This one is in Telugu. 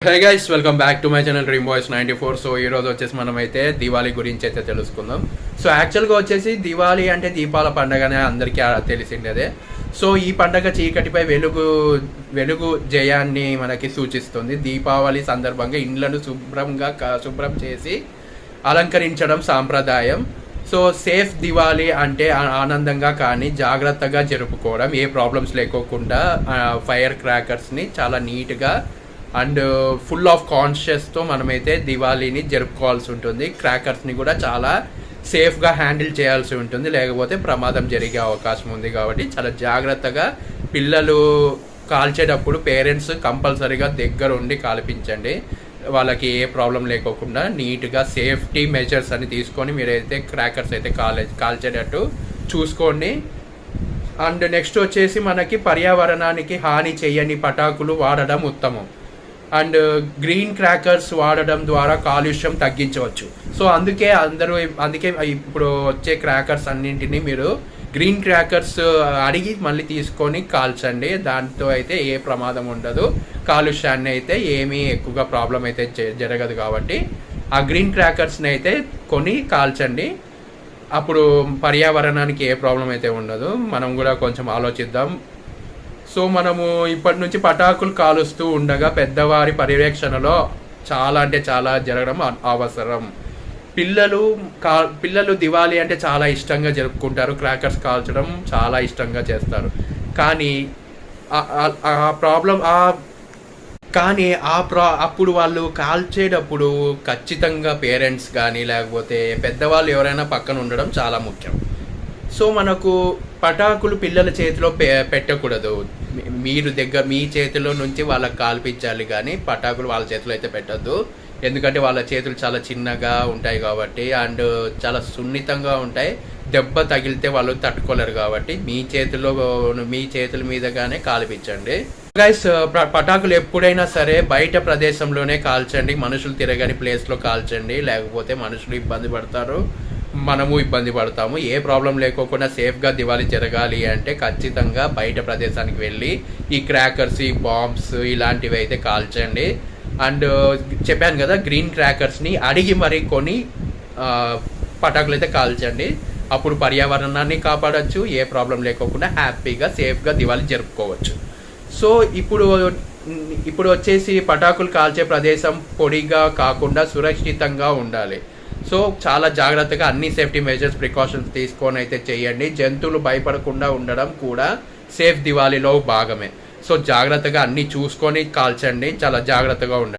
Hey guys, welcome back to my channel dream boys 94. So ఈ రోజు వచ్చేసి మనమైతే దివాళీ గురించి అయితే తెలుసుకుందాం. సో యాక్చువల్గా వచ్చేసి దివాళీ అంటే దీపాల పండుగనే అందరికీ తెలిసిందే. సో ఈ పండుగ చీకటిపై వెలుగు జయాన్ని మనకి సూచిస్తుంది. దీపావళి సందర్భంగా ఇండ్లను శుభ్రం చేసి అలంకరించడం సాంప్రదాయం. సో సేఫ్ దివాళీ అంటే ఆనందంగా కానీ జాగ్రత్తగా జరుపుకోవడం, ఏ ప్రాబ్లమ్స్ లేకోకుండా ఫైర్ క్రాకర్స్ని చాలా నీట్గా అండ్ ఫుల్ ఆఫ్ కాన్షియస్తో మనమైతే దివాళీని జరుపుకోవాల్సి ఉంటుంది. క్రాకర్స్ని కూడా చాలా సేఫ్గా హ్యాండిల్ చేయాల్సి ఉంటుంది, లేకపోతే ప్రమాదం జరిగే అవకాశం ఉంది. కాబట్టి చాలా జాగ్రత్తగా పిల్లలు కాల్చేటప్పుడు పేరెంట్స్ కంపల్సరీగా దగ్గర ఉండి కాల్పించండి. వాళ్ళకి ఏ ప్రాబ్లం లేకోకుండా నీట్గా సేఫ్టీ మెజర్స్ అని తీసుకొని మీరైతే క్రాకర్స్ అయితే కాల్చేటట్టు చూసుకోండి. అండ్ నెక్స్ట్ వచ్చేసి మనకి పర్యావరణానికి హాని చేయని పటాకులు వాడడం ఉత్తమం. అండ్ గ్రీన్ క్రాకర్స్ వాడడం ద్వారా కాలుష్యం తగ్గించవచ్చు. సో అందుకే ఇప్పుడు వచ్చే క్రాకర్స్ అన్నింటినీ మీరు గ్రీన్ క్రాకర్స్ అడిగి మళ్ళీ తీసుకొని కాల్చండి. దాంతో అయితే ఏ ప్రమాదం ఉండదు, కాలుష్యాన్ని అయితే ఏమీ ఎక్కువగా ప్రాబ్లం అయితే జరగదు. కాబట్టి ఆ గ్రీన్ క్రాకర్స్ని అయితే కొని కాల్చండి. అప్పుడు పర్యావరణానికి ఏ ప్రాబ్లం అయితే ఉండదు. మనం కూడా కొంచెం ఆలోచిద్దాం. సో మనము ఇప్పటి నుంచి పటాకులు కాలుస్తూ ఉండగా పెద్దవారి పర్యవేక్షణలో చాలా జరగడం అవసరం. పిల్లలు దివాళీ అంటే చాలా ఇష్టంగా జరుపుకుంటారు, క్రాకర్స్ కాల్చడం చాలా ఇష్టంగా చేస్తారు. కానీ అప్పుడు వాళ్ళు కాల్చేటప్పుడు ఖచ్చితంగా పేరెంట్స్ కానీ లేకపోతే పెద్దవాళ్ళు ఎవరైనా పక్కన ఉండడం చాలా ముఖ్యం. సో మనకు పటాకులు పిల్లల చేతిలో పెట్టకూడదు. మీ చేతిలో నుంచి వాళ్ళకి కాల్పించాలి, కానీ పటాకులు వాళ్ళ చేతిలో అయితే పెట్టద్దు. ఎందుకంటే వాళ్ళ చేతులు చాలా చిన్నగా ఉంటాయి కాబట్టి అండ్ చాలా సున్నితంగా ఉంటాయి. దెబ్బ తగిలితే వాళ్ళు తట్టుకోలేరు. కాబట్టి మీ చేతుల మీదగానే కాల్పించండి. గైస్, పటాకులు ఎప్పుడైనా సరే బయట ప్రదేశంలోనే కాల్చండి. మనుషులు తిరగని ప్లేస్లో కాల్చండి, లేకపోతే మనుషులు ఇబ్బంది పడతారు, మనము ఇబ్బంది పడతాము. ఏ ప్రాబ్లం లేకోకుండా సేఫ్గా దివాళీ జరగాలి అంటే ఖచ్చితంగా బయట ప్రదేశానికి వెళ్ళి ఈ క్రాకర్స్, ఈ బాంబ్స్ ఇలాంటివి అయితే కాల్చండి. అండ్ చెప్పాను కదా, గ్రీన్ క్రాకర్స్ని అడిగి మరీ కొని పటాకులు అయితే కాల్చండి. అప్పుడు పర్యావరణాన్ని కాపాడచ్చు, ఏ ప్రాబ్లం లేకోకుండా హ్యాపీగా సేఫ్గా దివాళీ జరుపుకోవచ్చు. సో ఇప్పుడు వచ్చేసి పటాకులు కాల్చే ప్రదేశం పొడిగా కాకుండా సురక్షితంగా ఉండాలి. సో చాలా జాగ్రత్తగా అన్ని సేఫ్టీ మెజర్స్, ప్రికాషన్స్ తీసుకొని అయితే చేయండి. జంతువులు భయపడకుండా ఉండడం కూడా సేఫ్ దివాళీలో భాగమే. సో జాగ్రత్తగా అన్నీ చూసుకొని కాల్చండి, చాలా జాగ్రత్తగా ఉండండి.